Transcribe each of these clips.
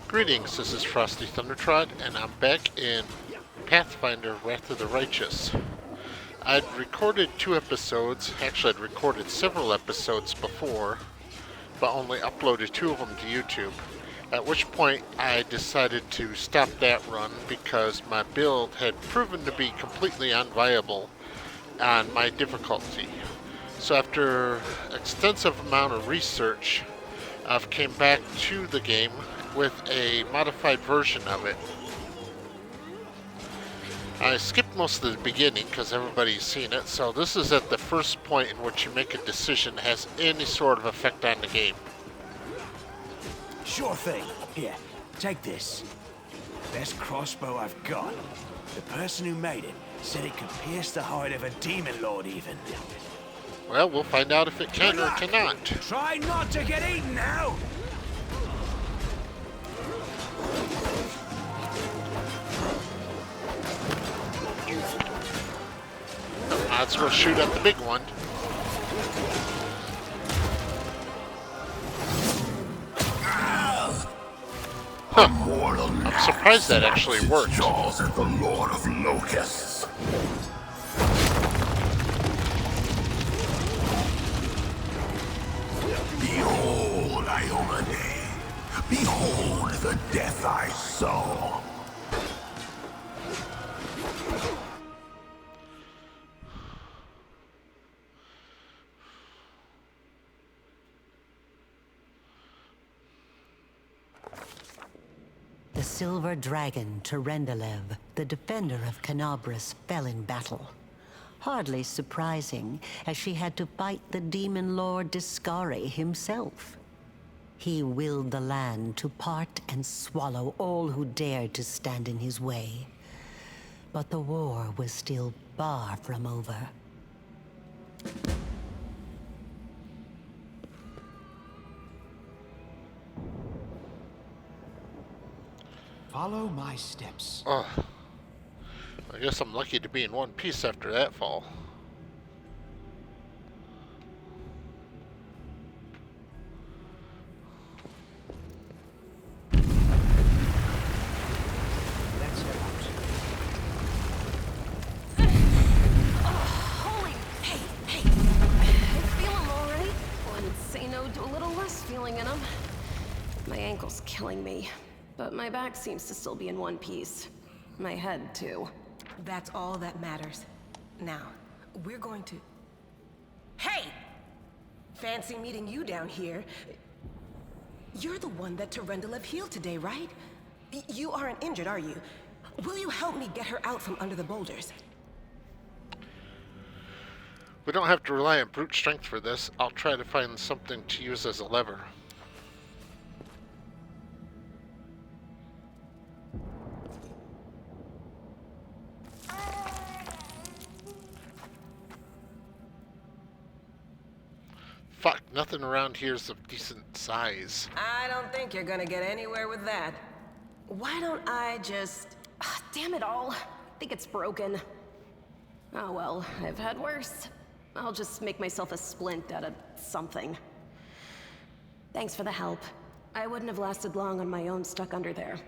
Greetings, this is Frosty Thundertrod, and I'm back in Pathfinder Wrath of the Righteous. I'd recorded 2 episodes, actually I'd recorded several episodes before, but only uploaded 2 of them to YouTube, at which point I decided to stop that run because my build had proven to be completely unviable on my difficulty. So after extensive amount of research, I've came back to the game with a modified version of it. I skipped most of the beginning because everybody's seen it, so this is at the first point in which you make a decision that has any sort of effect on the game. Sure thing. Here, take this. Best crossbow I've got. The person who made it said it could pierce the hide of a demon lord even. Well, we'll find out if it can or cannot. Try not to get eaten now! Might as well shoot at the big one. Huh. I'm surprised that actually worked. Jaws at the Lord of Locusts. Behold, Iomade. Behold the death I sow. The silver dragon, Tyrendelev, the defender of Canabras, fell in battle. Hardly surprising, as she had to fight the demon lord Discari himself. He willed the land to part and swallow all who dared to stand in his way. But the war was still far from over. Follow my steps. Oh, I guess I'm lucky to be in one piece after that fall. Let's head out. Holy, hey, I feel him all right. Wouldn't say no to a little less feeling in him. My ankle's killing me, but my back seems to still be in one piece. My head, too. That's all that matters. Now, we're going to... Hey! Fancy meeting you down here. You're the one that Tyrendelev healed today, right? You aren't injured, are you? Will you help me get her out from under the boulders? We don't have to rely on brute strength for this. I'll try to find something to use as a lever. Fuck, nothing around here is of decent size. I don't think you're gonna get anywhere with that. Why don't I just... Damn it all. I think it's broken. Oh well, I've had worse. I'll just make myself a splint out of something. Thanks for the help. I wouldn't have lasted long on my own stuck under there.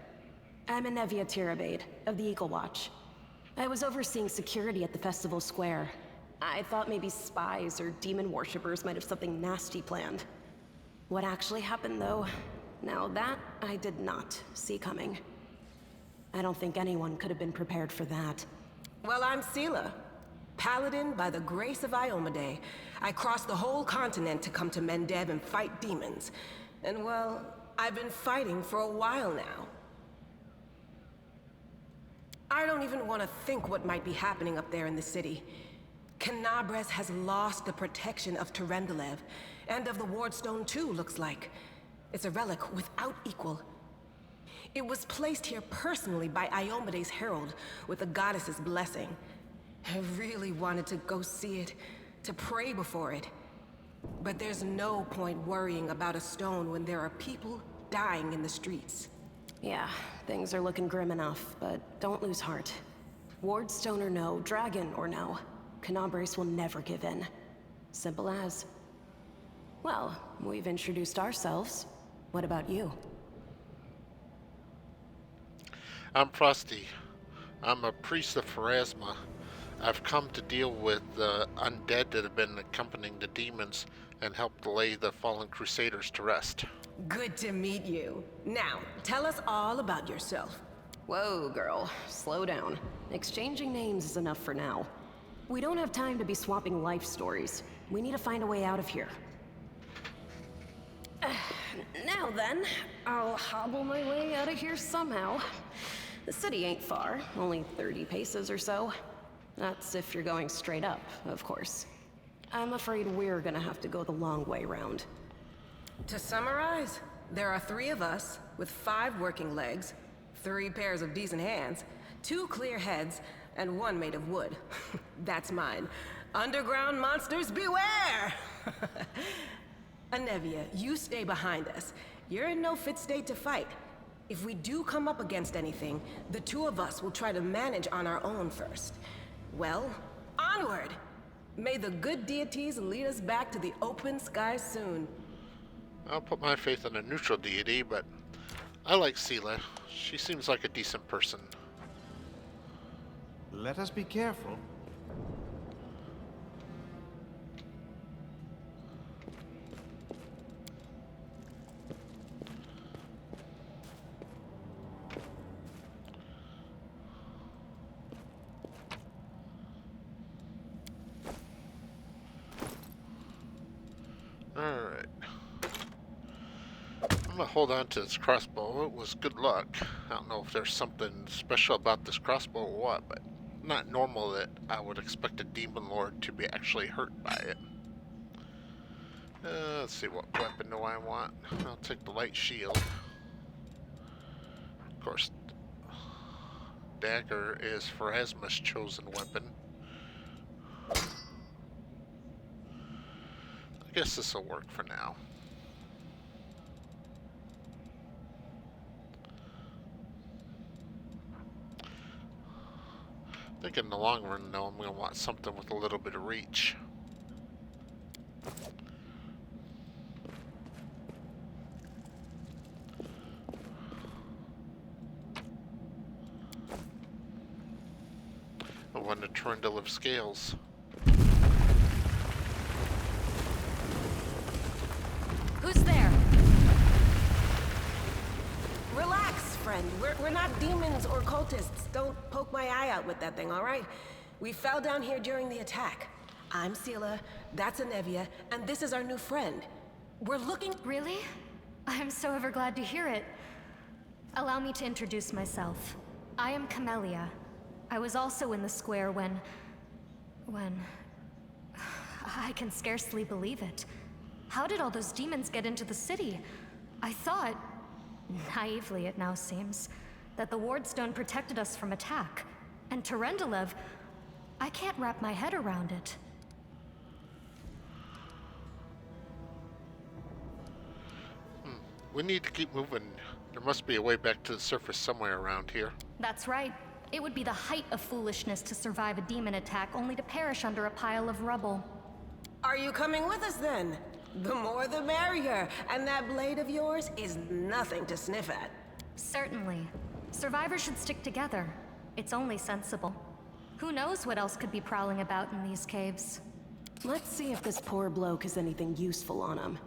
I'm Anevia Tirabade, of the Eagle Watch. I was overseeing security at the festival square. I thought maybe spies or demon worshippers might have something nasty planned. What actually happened, though, now that I did not see coming. I don't think anyone could have been prepared for that. Well, I'm Sela. Paladin by the grace of Iomade. I crossed the whole continent to come to Mendev and fight demons. And well, I've been fighting for a while now. I don't even want to think what might be happening up there in the city. Canabras has lost the protection of Tyrendelev, and of the Wardstone too, looks like. It's a relic without equal. It was placed here personally by Iomade's herald, with the goddess's blessing. I really wanted to go see it, to pray before it. But there's no point worrying about a stone when there are people dying in the streets. Yeah, things are looking grim enough, but don't lose heart. Wardstone or no, dragon or no, Canabras will never give in. Simple as. Well, we've introduced ourselves. What about you? I'm Frosty. I'm a priest of Phrasma. I've come to deal with the undead that have been accompanying the demons and help lay the fallen crusaders to rest. Good to meet you. Now, tell us all about yourself. Whoa, girl. Slow down. Exchanging names is enough for now. We don't have time to be swapping life stories. We need to find a way out of here. Now then, I'll hobble my way out of here somehow. The city ain't far, only 30 paces or so. That's if you're going straight up, of course. I'm afraid we're gonna have to go the long way round. To summarize, there are 3 of us with 5 working legs, 3 pairs of decent hands, 2 clear heads, and 1 made of wood. That's mine. Underground monsters beware! Anevia, you stay behind us. You're in no fit state to fight. If we do come up against anything, the 2 of us will try to manage on our own first. Well, onward! May the good deities lead us back to the open sky soon. I'll put my faith in a neutral deity, but I like Sela. She seems like a decent person. Let us be careful. Alright. I'm gonna hold on to this crossbow. It was good luck. I don't know if there's something special about this crossbow or what, but not normal that I would expect a demon lord to be actually hurt by it. Let's see, what weapon do I want? I'll take the light shield. Of course, dagger is Phrasma's chosen weapon. I guess this will work for now. I think in the long run, though, I'm going to want something with a little bit of reach. I want a trundle of scales. Who's there? Relax, friend. We're not demons or cultists. Don't poke my eye out with that thing, all right? We fell down here during the attack. I'm Sela, that's Anevia, and this is our new friend. We're looking... Really? I'm so ever glad to hear it. Allow me to introduce myself. I am Camellia. I was also in the square when... I can scarcely believe it. How did all those demons get into the city? I thought, naively it now seems, that the Wardstone protected us from attack. And Terendelev, I can't wrap my head around it. We need to keep moving. There must be a way back to the surface somewhere around here. That's right. It would be the height of foolishness to survive a demon attack only to perish under a pile of rubble. Are you coming with us then? The more the merrier, and that blade of yours is nothing to sniff at. Certainly. Survivors should stick together. It's only sensible. Who knows what else could be prowling about in these caves? Let's see if this poor bloke has anything useful on him.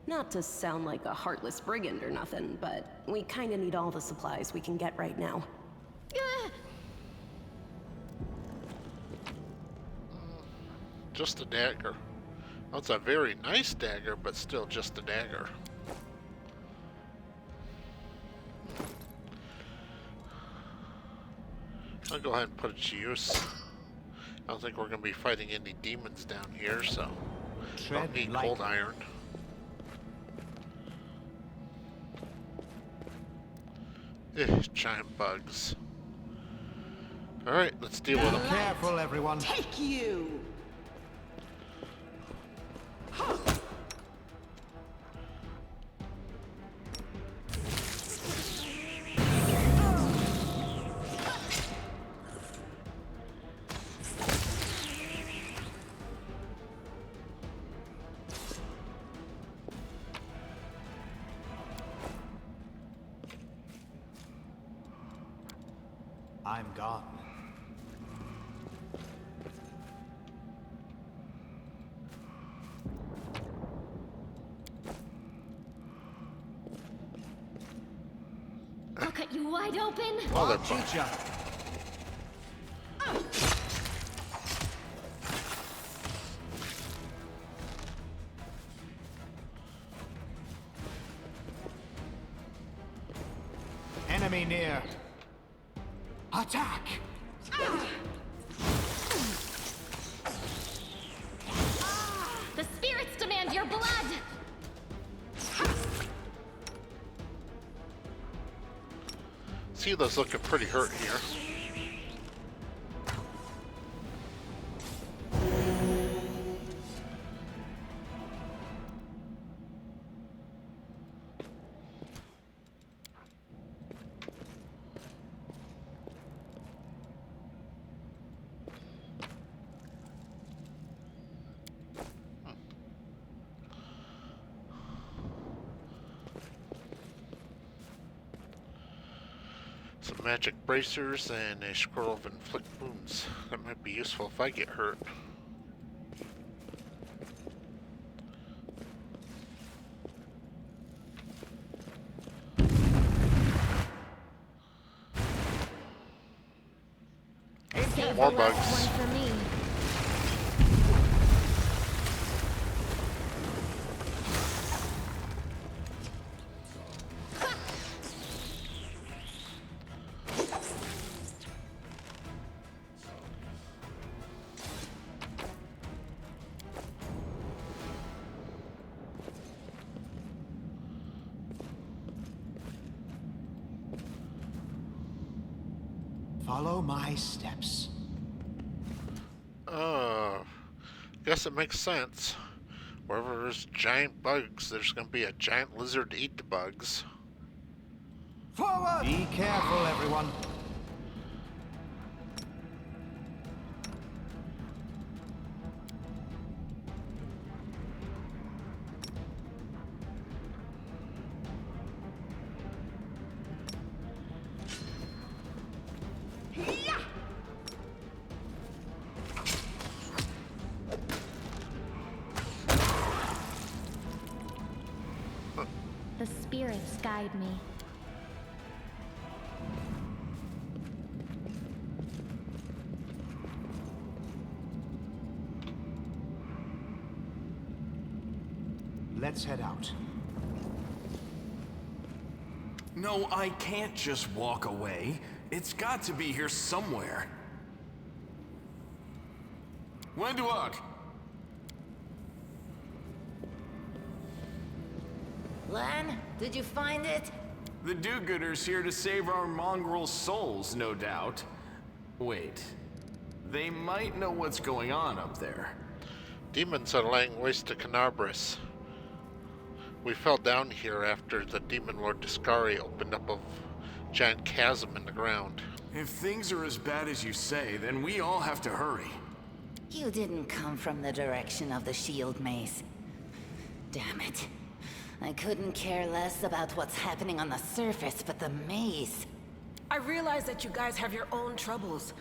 Not to sound like a heartless brigand or nothing, but we kinda need all the supplies we can get right now. Just a dagger. Well, it's a very nice dagger, but still just a dagger. I'll go ahead and put it to use. I don't think we're going to be fighting any demons down here, so don't need cold iron. Giant bugs. Alright, let's deal with them. Careful, everyone. Take you! I'm gone. I'll cut you wide open. Mother Teach ya. Enemy near. Attack! The spirits demand your blood. Sila's looking pretty hurt here. Some magic bracers and a scroll of inflict wounds. That might be useful if I get hurt. Save More the last bugs. one for me. Follow my steps. Guess it makes sense. Wherever there's giant bugs, there's gonna be a giant lizard to eat the bugs. Forward! Be careful, everyone. The spirits guide me. Let's head out. No, I can't just walk away. It's got to be here somewhere. Wenduok! Lan, did you find it? The do-gooder's here to save our mongrel souls, no doubt. Wait. They might know what's going on up there. Demons are laying waste to Canabras. We fell down here after the Demon Lord Discari opened up a giant chasm in the ground. If things are as bad as you say, then we all have to hurry. You didn't come from the direction of the shield maze. Damn it. I couldn't care less about what's happening on the surface, but the maze. I realize that you guys have your own troubles,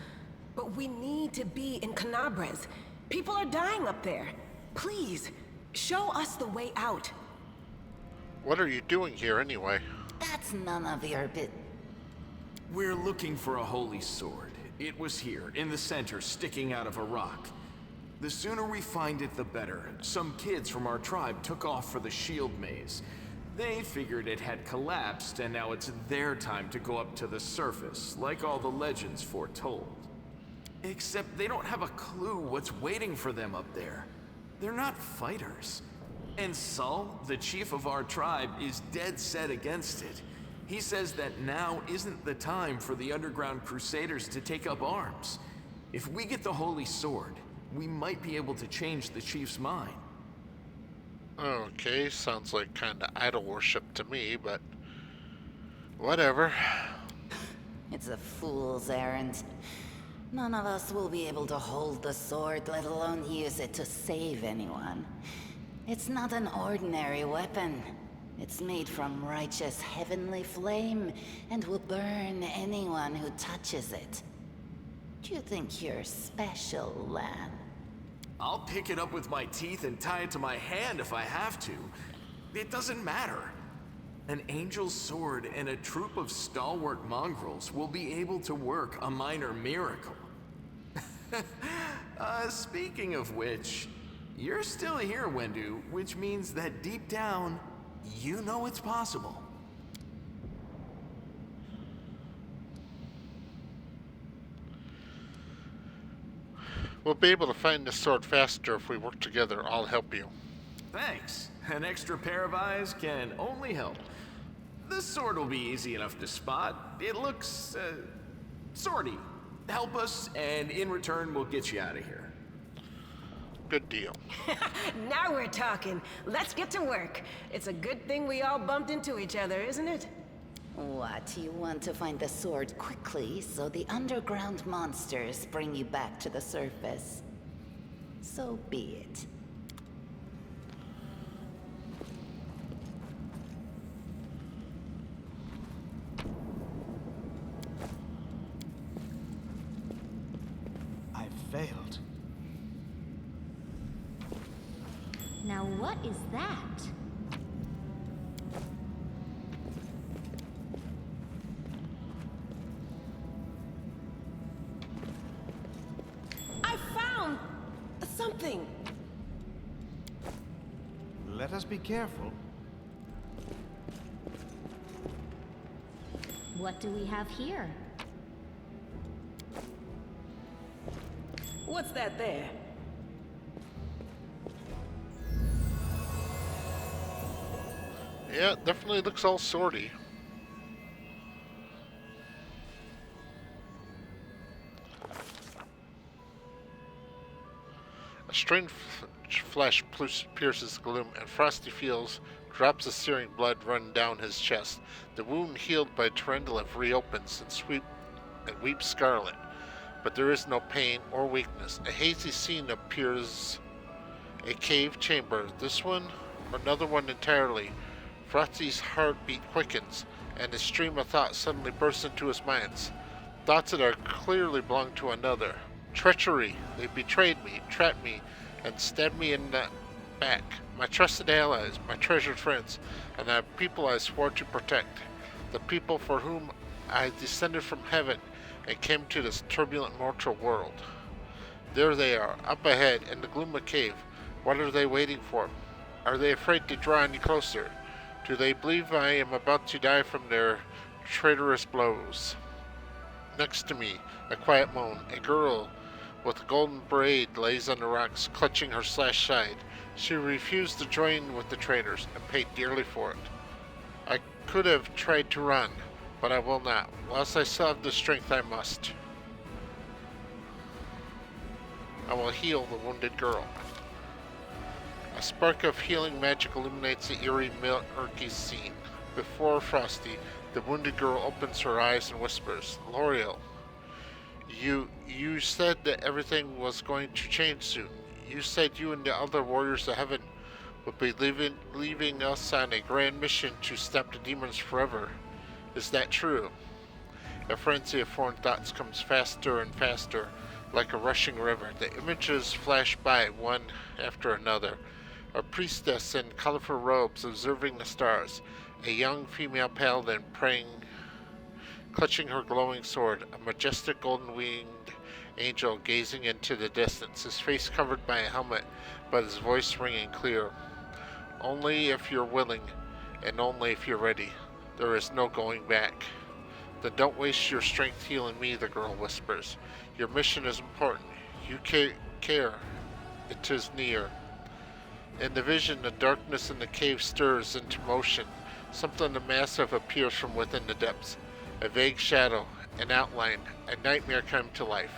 but we need to be in Canabres. People are dying up there. Please, show us the way out. What are you doing here anyway? That's none of your bit. We're looking for a holy sword. It was here, in the center, sticking out of a rock. The sooner we find it, the better. Some kids from our tribe took off for the shield maze. They figured it had collapsed, and now it's their time to go up to the surface, like all the legends foretold. Except they don't have a clue what's waiting for them up there. They're not fighters. And Sul, the chief of our tribe, is dead set against it. He says that now isn't the time for the underground crusaders to take up arms. If we get the holy sword, we might be able to change the chief's mind. Okay, sounds like kinda idol worship to me, but whatever. It's a fool's errand. None of us will be able to hold the sword, let alone use it to save anyone. It's not an ordinary weapon. It's made from righteous heavenly flame and will burn anyone who touches it. Do you think you're special, lad? I'll pick it up with my teeth and tie it to my hand if I have to. It doesn't matter. An angel's sword and a troop of stalwart mongrels will be able to work a minor miracle. Speaking of which, you're still here, Wendu, which means that deep down, you know it's possible. We'll be able to find this sword faster if we work together. I'll help you. Thanks. An extra pair of eyes can only help. This sword will be easy enough to spot. It looks, swordy. Help us, and in return, we'll get you out of here. Good deal. Now we're talking. Let's get to work. It's a good thing we all bumped into each other, isn't it? What, you want to find the sword quickly so the underground monsters bring you back to the surface? So be it. I've failed. Now what is that? I found something. Let us be careful. What do we have here? What's that there? Yeah, it definitely looks all swordy. A strange flash pierces gloom, and Frosty feels drops of searing blood run down his chest. The wound healed by Tarendalev reopens and weeps scarlet, but there is no pain or weakness. A hazy scene appears, a cave chamber. This one, or another one entirely. Frosty's heartbeat quickens, and a stream of thought suddenly bursts into his mind. Thoughts that are clearly belong to another. Treachery. They betrayed me, trapped me, and stabbed me in the back. My trusted allies, my treasured friends, and the people I swore to protect. The people for whom I descended from heaven and came to this turbulent mortal world. There they are, up ahead in the gloom of the cave. What are they waiting for? Are they afraid to draw any closer? Do they believe I am about to die from their traitorous blows? Next to me, a quiet moan. A girl with a golden braid lays on the rocks, clutching her slashed side. She refused to join with the traitors and paid dearly for it. I could have tried to run, but I will not. Whilst I still have the strength, I must. I will heal the wounded girl. A spark of healing magic illuminates the eerie, murky scene. Before Frosty, the wounded girl opens her eyes and whispers, "L'Oreal, you said that everything was going to change soon. You said you and the other warriors of heaven would be leaving us on a grand mission to stop the demons forever. Is that true?" A frenzy of foreign thoughts comes faster and faster, like a rushing river. The images flash by, one after another. A priestess in colorful robes observing the stars. A young female paladin praying, clutching her glowing sword. A majestic golden-winged angel gazing into the distance, his face covered by a helmet, but his voice ringing clear. "Only if you're willing, and only if you're ready. There is no going back." "Then don't waste your strength healing me," the girl whispers. "Your mission is important. You care. It is near." In the vision, the darkness in the cave stirs into motion. Something massive appears from within the depths. A vague shadow, an outline, a nightmare come to life.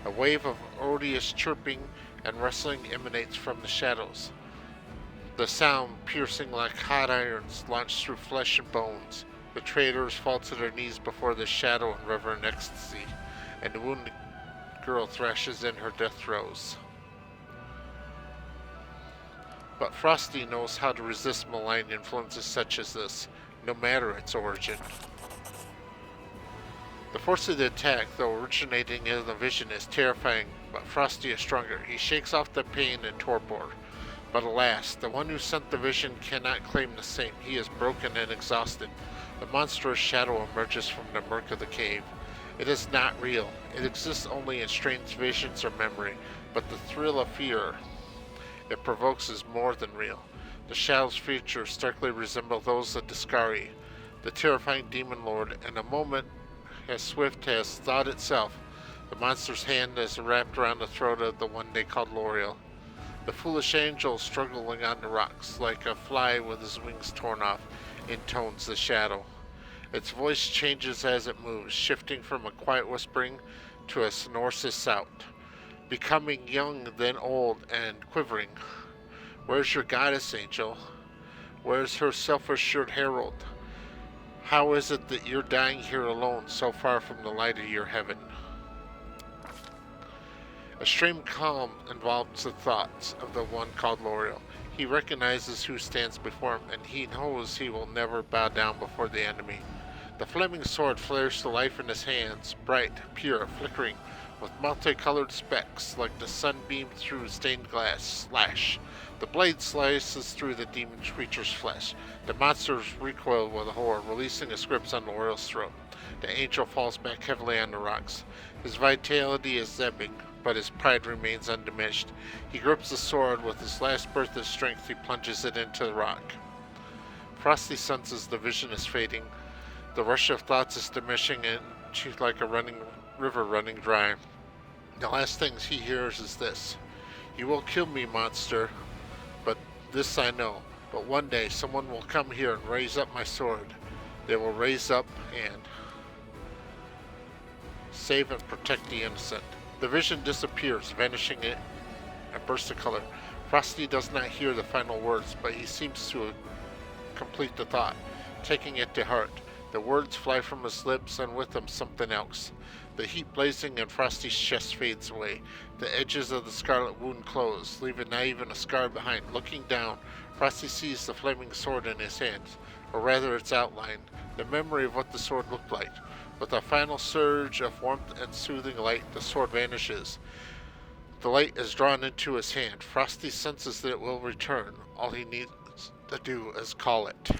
A wave of odious chirping and rustling emanates from the shadows. The sound, piercing like hot irons, launched through flesh and bones. The traitors fall to their knees before the shadow in reverent ecstasy, and the wounded girl thrashes in her death throes. But Frosty knows how to resist malign influences such as this, no matter its origin. The force of the attack, though originating in the vision, is terrifying, but Frosty is stronger. He shakes off the pain and torpor. But alas, the one who sent the vision cannot claim the same. He is broken and exhausted. The monstrous shadow emerges from the murk of the cave. It is not real. It exists only in strange visions or memory, but the thrill of fear it provokes is more than real. The shadow's features starkly resemble those of Discari, the terrifying demon lord. In a moment as swift as thought itself, the monster's hand is wrapped around the throat of the one they called L'Oreal. The foolish angel struggling on the rocks, like a fly with his wings torn off, intones the shadow. Its voice changes as it moves, shifting from a quiet whispering to a sonorous shout, becoming young, then old, and quivering. Where's your goddess, angel? Where's her self-assured herald? How is it that you're dying here alone, so far from the light of your heaven? A strange calm envelops the thoughts of the one called L'Oreal. He recognizes who stands before him, and he knows he will never bow down before the enemy. The flaming sword flares to life in his hands, bright, pure, flickering, with multicolored specks like the sun beamed through stained glass. Slash! The blade slices through the demon creature's flesh. The monsters recoil with horror, releasing a script on L'Oreal's throat. The angel falls back heavily on the rocks. His vitality is ebbing, but his pride remains undiminished. He grips the sword with his last burst of strength. He plunges it into the rock. Frosty senses the vision is fading. The rush of thoughts is diminishing into like a running river running dry. The last things he hears is this: "You will kill me, monster, but this I know. But one day someone will come here and raise up my sword. They will raise up and save and protect the innocent." The vision disappears, vanishing in a burst of color. Frosty does not hear the final words, but he seems to complete the thought, taking it to heart. The words fly from his lips, and with them something else. The heat blazing in Frosty's chest fades away. The edges of the scarlet wound close, leaving not even a scar behind. Looking down, Frosty sees the flaming sword in his hands, or rather its outline, the memory of what the sword looked like. With a final surge of warmth and soothing light, the sword vanishes. The light is drawn into his hand. Frosty senses that it will return. All he needs to do is call it.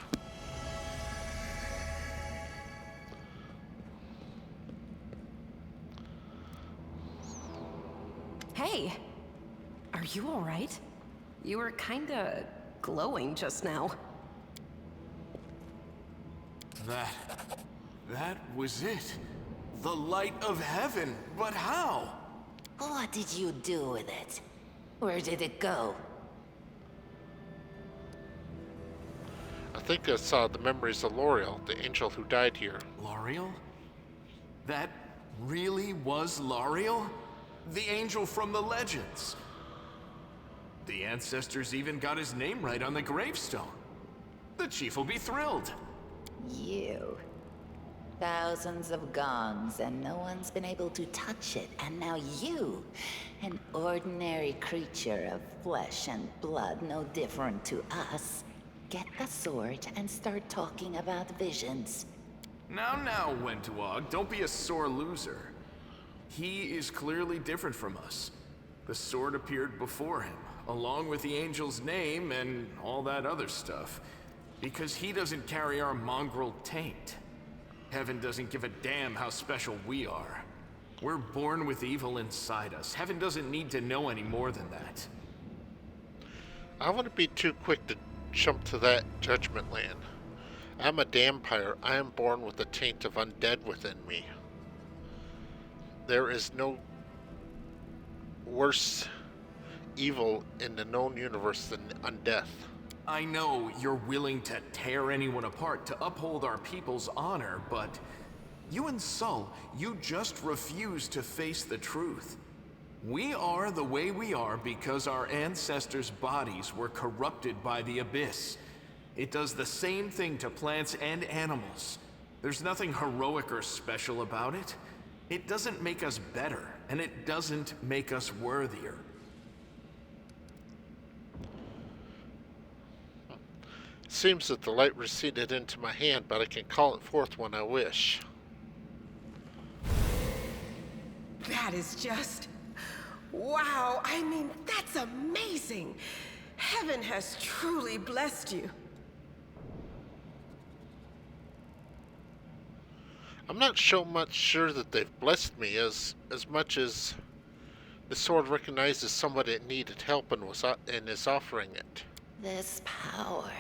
Hey, are you all right? You were kinda glowing just now. That was it. The light of heaven. But how? What did you do with it? Where did it go? I think I saw the memories of L'Oreal, the angel who died here. L'Oreal? That really was L'Oreal? The angel from the legends. The ancestors even got his name right on the gravestone. The chief will be thrilled. You. Thousands of gongs, and no one's been able to touch it. And now you, an ordinary creature of flesh and blood, no different to us, get the sword and start talking about visions. Now, Wentawag, don't be a sore loser. He is clearly different from us. The sword appeared before him, along with the angel's name and all that other stuff, because he doesn't carry our mongrel taint. Heaven doesn't give a damn how special we are. We're born with evil inside us. Heaven doesn't need to know any more than that. I wouldn't be too quick to jump to that judgment land. I'm a vampire. I am born with the taint of undead within me. There is no worse evil in the known universe than undeath. I know you're willing to tear anyone apart to uphold our people's honor, but you and Sol, you just refuse to face the truth. We are the way we are because our ancestors' bodies were corrupted by the Abyss. It does the same thing to plants and animals. There's nothing heroic or special about it. It doesn't make us better, and it doesn't make us worthier. seems that the light receded into my hand, but I can call it forth when I wish. That is just... wow, I mean, that's amazing. Heaven has truly blessed you. I'm not so much sure that they've blessed me as much as the sword recognizes somebody that needed help and is offering it. This power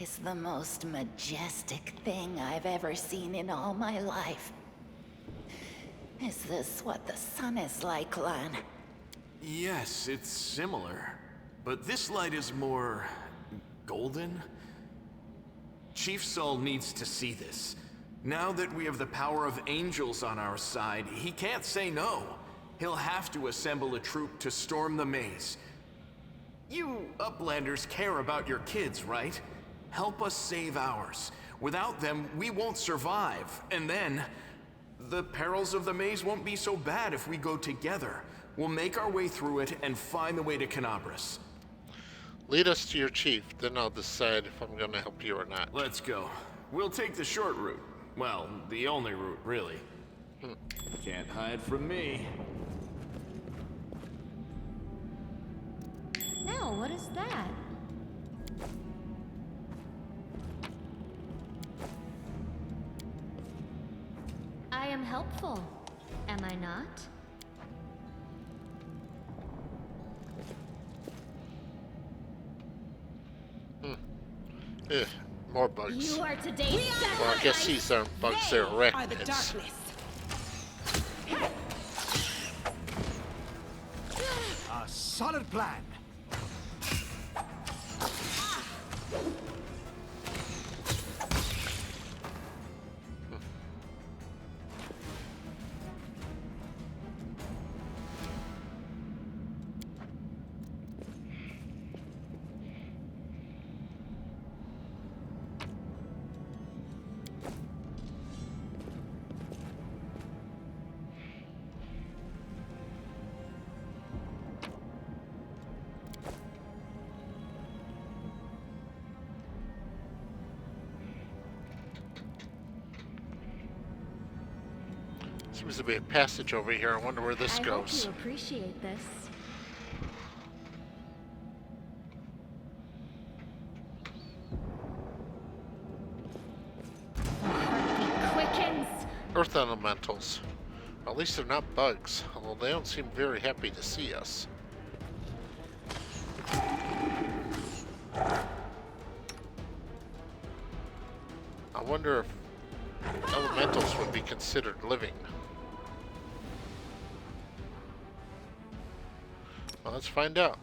is the most majestic thing I've ever seen in all my life. Is this what the sun is like, Lan? Yes, it's similar. But this light is more... golden? Chief Saul needs to see this. Now that we have the power of angels on our side, he can't say no. He'll have to assemble a troop to storm the maze. You Uplanders care about your kids, right? Help us save ours. Without them, we won't survive. And then, the perils of the maze won't be so bad if we go together. We'll make our way through it and find the way to Canabras. Lead us to your chief, then I'll decide if I'm gonna help you or not. Let's go. We'll take the short route. Well, the only route, really. Can't hide from me. Now, what is that? I am helpful, am I not? More bugs. You are today's Well, I guess these aren't bugs, they're arachnids. A solid plan. Seems to be a passage over here. I wonder where this goes. I hope you appreciate this. Heartbeat quickens. Earth elementals. At least they're not bugs, although they don't seem very happy to see us. I wonder if elementals would be considered living. Well, let's find out.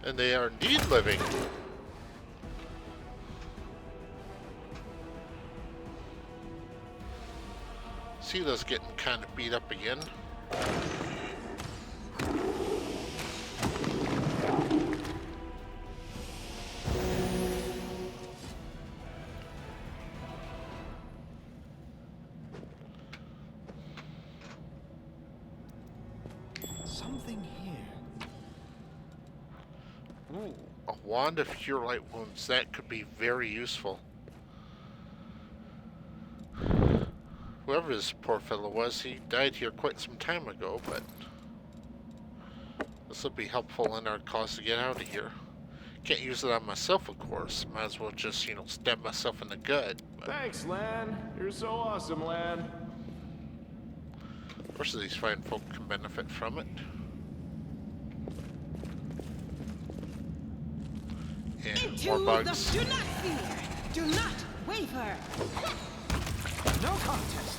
And they are indeed living. See those getting kind of beat up again. Something here. Ooh, a wand of cure light wounds. That could be very useful. Whoever this poor fellow was, he died here quite some time ago, but this will be helpful in our cause to get out of here. Can't use it on myself, of course. Might as well just, stab myself in the gut. But Thanks, Lan. You're so awesome, Lan. of course, these fine folk can benefit from it. And more bugs. Do not fear. Do not waver. No contest.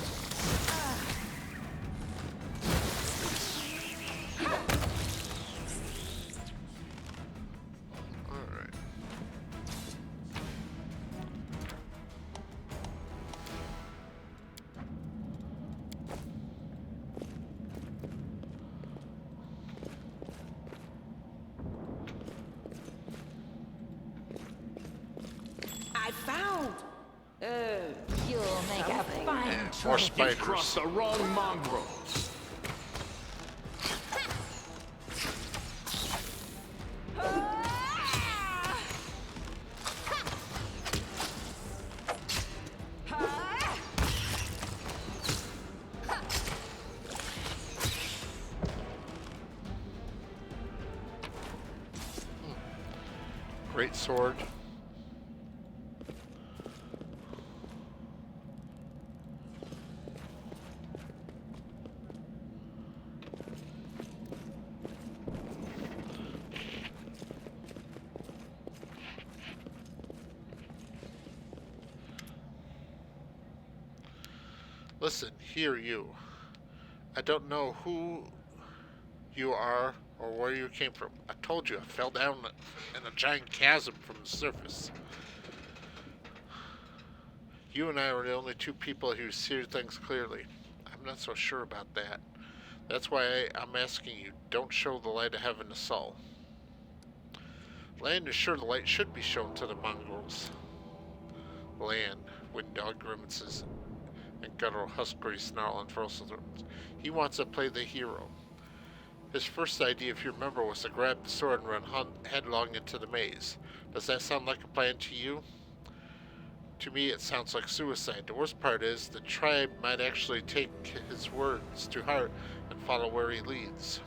Alright. I found. You'll make a fine More choice. spiders. Crossed the wrong mongrel. Great sword. Listen, here you. I don't know who you are or where you came from. I told you I fell down in a giant chasm from the surface. You and I are the only two people who see things clearly. I'm not so sure about that. That's why I'm asking you, don't show the light of heaven to Saul. Land is sure the light should be shown to the mongrels. Land, Windog grimaces, and guttural husky snarl and furls throats. He wants to play the hero. His first idea, if you remember, was to grab the sword and run headlong into the maze. Does that sound like a plan to you? To me, it sounds like suicide. The worst part is, the tribe might actually take his words to heart and follow where he leads.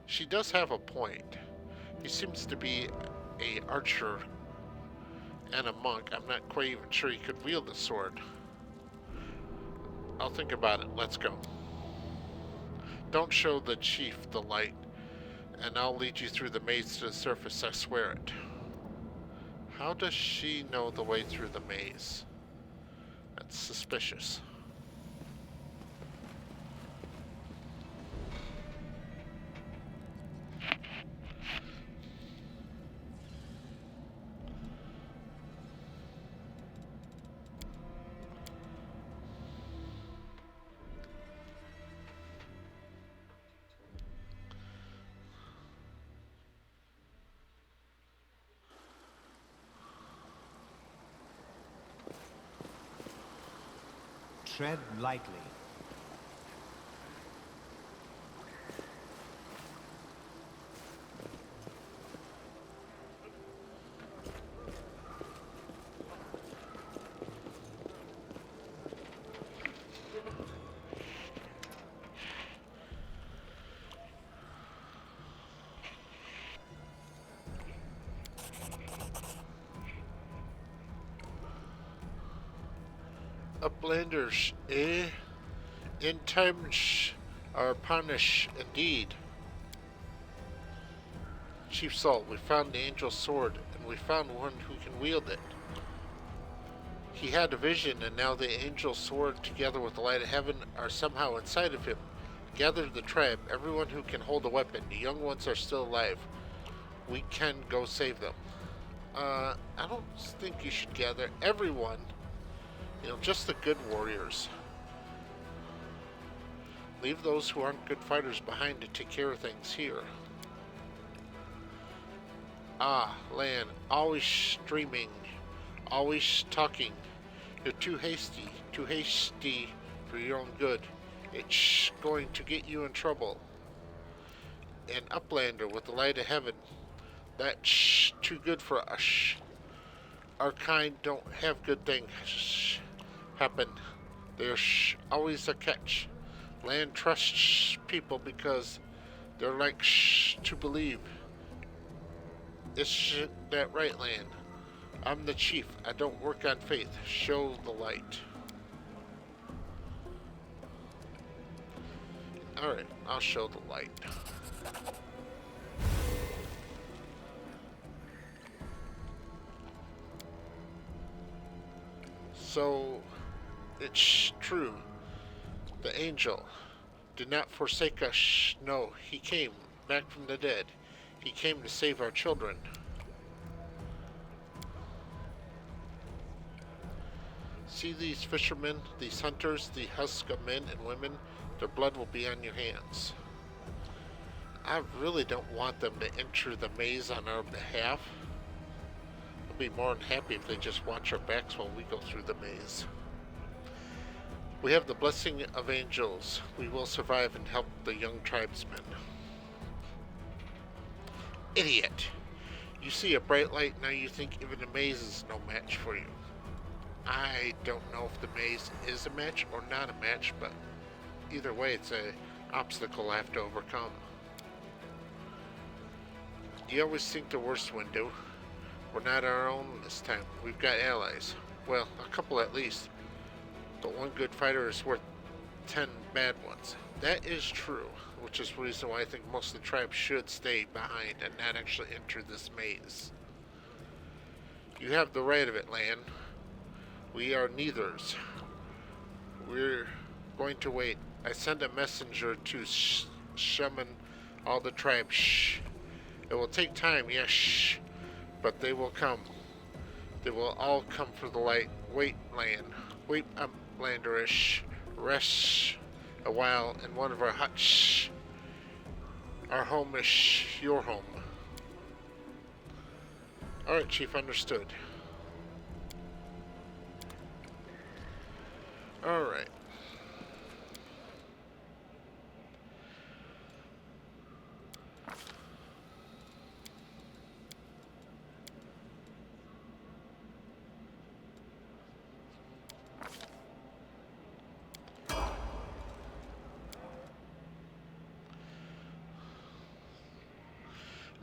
She does have a point. He seems to be an archer and a monk. I'm not quite even sure he could wield a sword. I'll think about it. Let's go. Don't show the chief the light, and I'll lead you through the maze to the surface, I swear it. How does she know the way through the maze? That's suspicious. Tread lightly. Uplanders, eh? In times are punish indeed. Chief Saul, we found the angel's sword, and we found one who can wield it. He had a vision, and now the angel's sword, together with the light of heaven, are somehow inside of him. Gather the tribe, everyone who can hold a weapon. The young ones are still alive. We can go save them. I don't think you should gather everyone. You know, just the good warriors. Leave those who aren't good fighters behind to take care of things here. Ah, Lan, always streaming, always talking. You're too hasty for your own good. It's going to get you in trouble. An uplander with the light of heaven. That's too good for us. Our kind don't have good things happen. There's always a catch. Land trusts people because they're like to believe. Is that right, Land? I'm the chief. I don't work on faith. Show the light. Alright, I'll show the light. So, it's true. The angel did not forsake us. No, he came back from the dead. He came to save our children. See these fishermen, these hunters, the husk of men and women? Their blood will be on your hands. I really don't want them to enter the maze on our behalf. I'll be more than happy if they just watch our backs while we go through the maze. We have the blessing of angels. We will survive and help the young tribesmen. Idiot! You see a bright light, now you think even a maze is no match for you. I don't know if the maze is a match or not a match, but either way it's an obstacle I have to overcome. You always think the worst, Window. We're not our own this time. We've got allies. Well, a couple at least. But one good fighter is worth 10 bad ones. That is true, which is the reason why I think most of the tribes should stay behind and not actually enter this maze. You have the right of it, Lan. We are neithers. We're going to wait. I send a messenger to summon all the tribes. Shh. It will take time, yes, shh. But they will come. They will all come for the light. Wait, Lan. Wait, Landerish. Rest a while in one of our huts. Our home is your home. Alright, Chief, understood. Alright.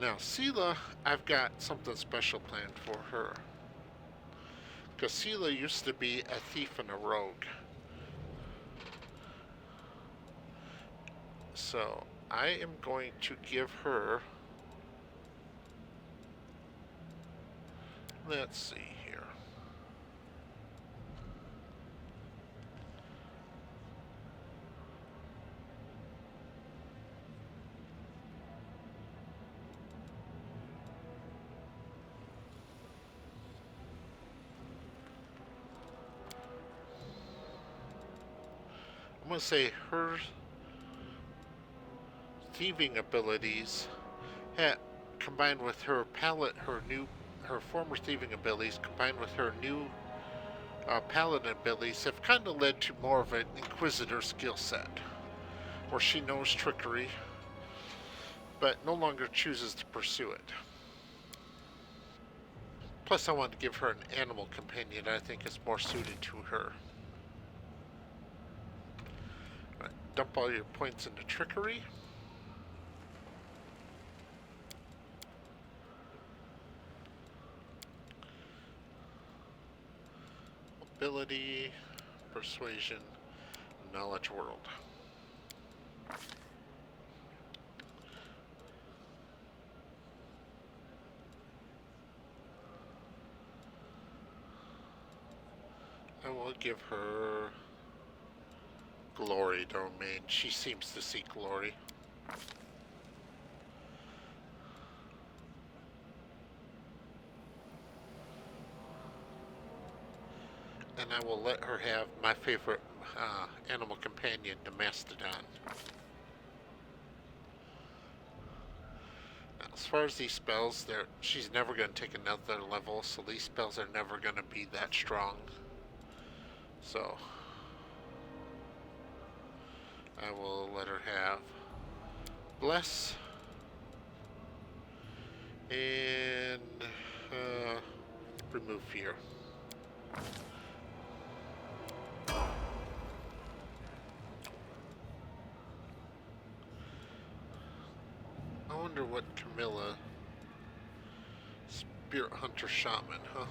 Now, Sela, I've got something special planned for her. Because Sela used to be a thief and a rogue. So, I am going to give her... Let's see here. I'm going to say her thieving abilities combined with her her former thieving abilities combined with her new paladin abilities have kind of led to more of an inquisitor skill set where she knows trickery but no longer chooses to pursue it. Plus I want to give her an animal companion I think is more suited to her. Right, dump all your points into trickery. Ability, persuasion, knowledge world. I will give her glory domain. She seems to seek glory. And I will let her have my favorite animal companion, the Mastodon. Now, as far as these spells, she's never going to take another level, so these spells are never going to be that strong. So, I will let her have Bless and Remove Fear. I wonder what Camilla... Spirit Hunter Shaman, huh?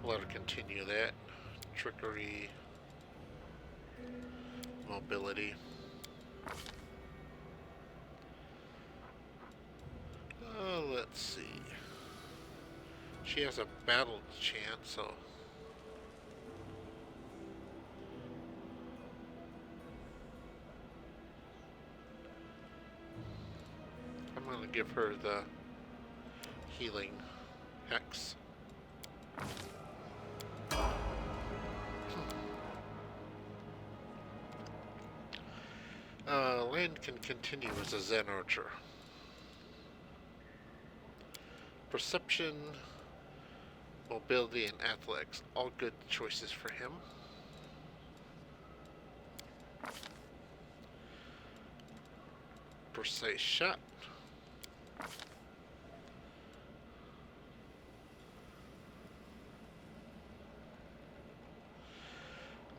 Let her continue that. Trickery. Mobility. Let's see. She has a battle chance, so... I'm going to give her the healing hex. Land can continue as a Zen archer. Perception, mobility, and athletics, all good choices for him. Precise shot.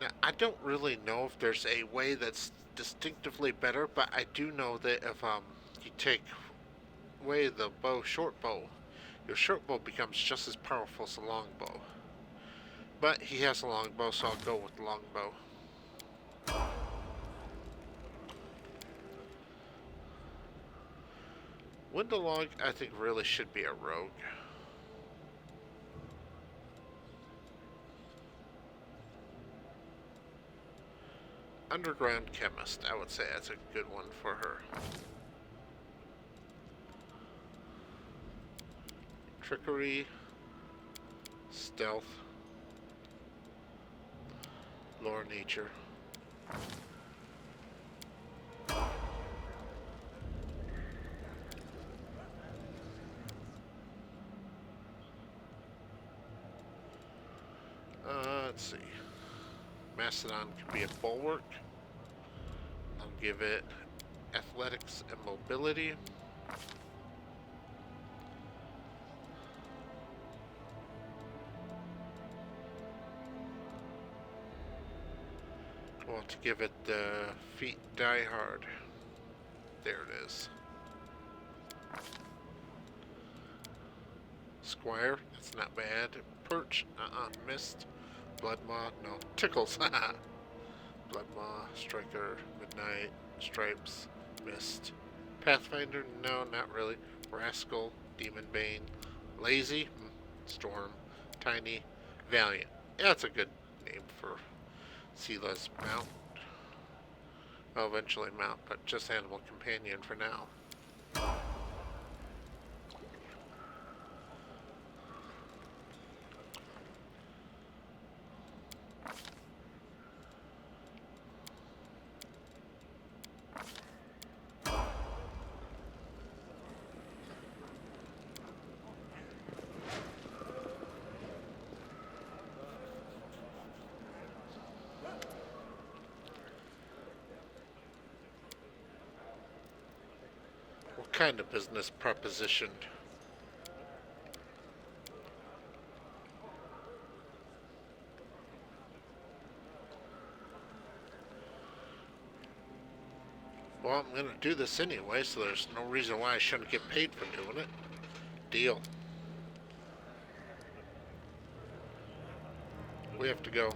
Now, I don't really know if there's a way that's distinctively better, but I do know that if you take away the bow short bow. Your short bow becomes just as powerful as a long bow. But he has a long bow, so I'll go with the long bow. Windalog, I think, really should be a rogue. Underground chemist, I would say that's a good one for her. Trickery, stealth, lore nature. Let's see. Mastodon can be a bulwark. I'll give it athletics and mobility. I want to give it the feet die hard. There it is. Squire, that's not bad. Perch, missed. Blood Maw, no. Tickles, haha. Blood Maw, Striker, Midnight, Stripes, Mist. Pathfinder, no, not really. Rascal, Demon Bane. Lazy, Storm. Tiny, Valiant. Yeah, that's a good name for Seela's mount. I'll eventually mount, but just Animal Companion for now. What kind of business proposition? Well, I'm going to do this anyway, so there's no reason why I shouldn't get paid for doing it. Deal. We have to go.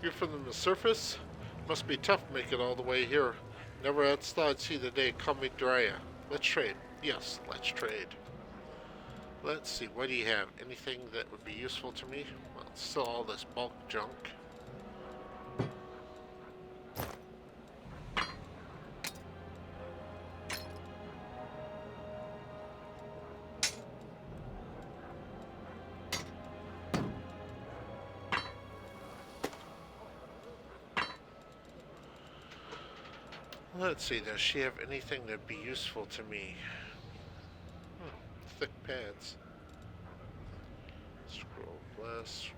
You're from the surface? Must be tough to make it all the way here. Never had thought I'd see the day come Draya. Let's trade. Yes, let's trade. Let's see, what do you have? Anything that would be useful to me? Well, it's still all this bulk junk. Let's see, does she have anything that'd be useful to me? Thick pads. Scroll blast.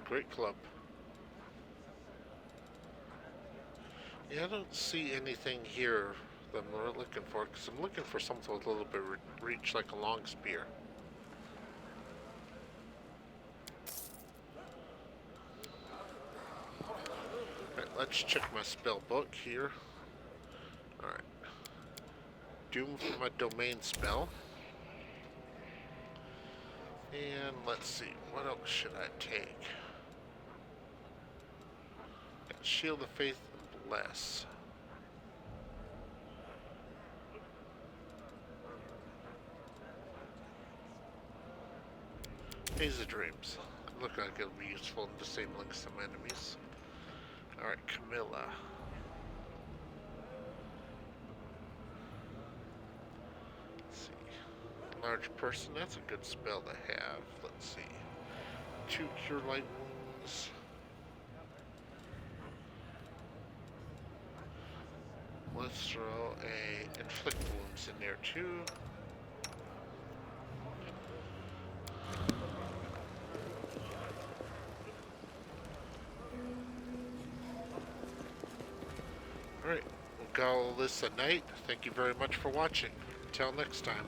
Great club. Yeah, I don't see anything here that I'm looking for, because I'm looking for something with a little bit of reach, like a long spear. Alright, let's check my spell book here. Alright. Doom for my domain spell. And let's see, what else should I take? Got Shield of Faith and Bless. Haze of Dreams. Look like it'll be useful in disabling some enemies. Alright, Camilla. Let's see. Large person, that's a good spell to have. Let's see. 2 Cure Light Wounds. let's throw a inflict wounds in there too. Alright, we'll call this a night. Thank you very much for watching. Until next time.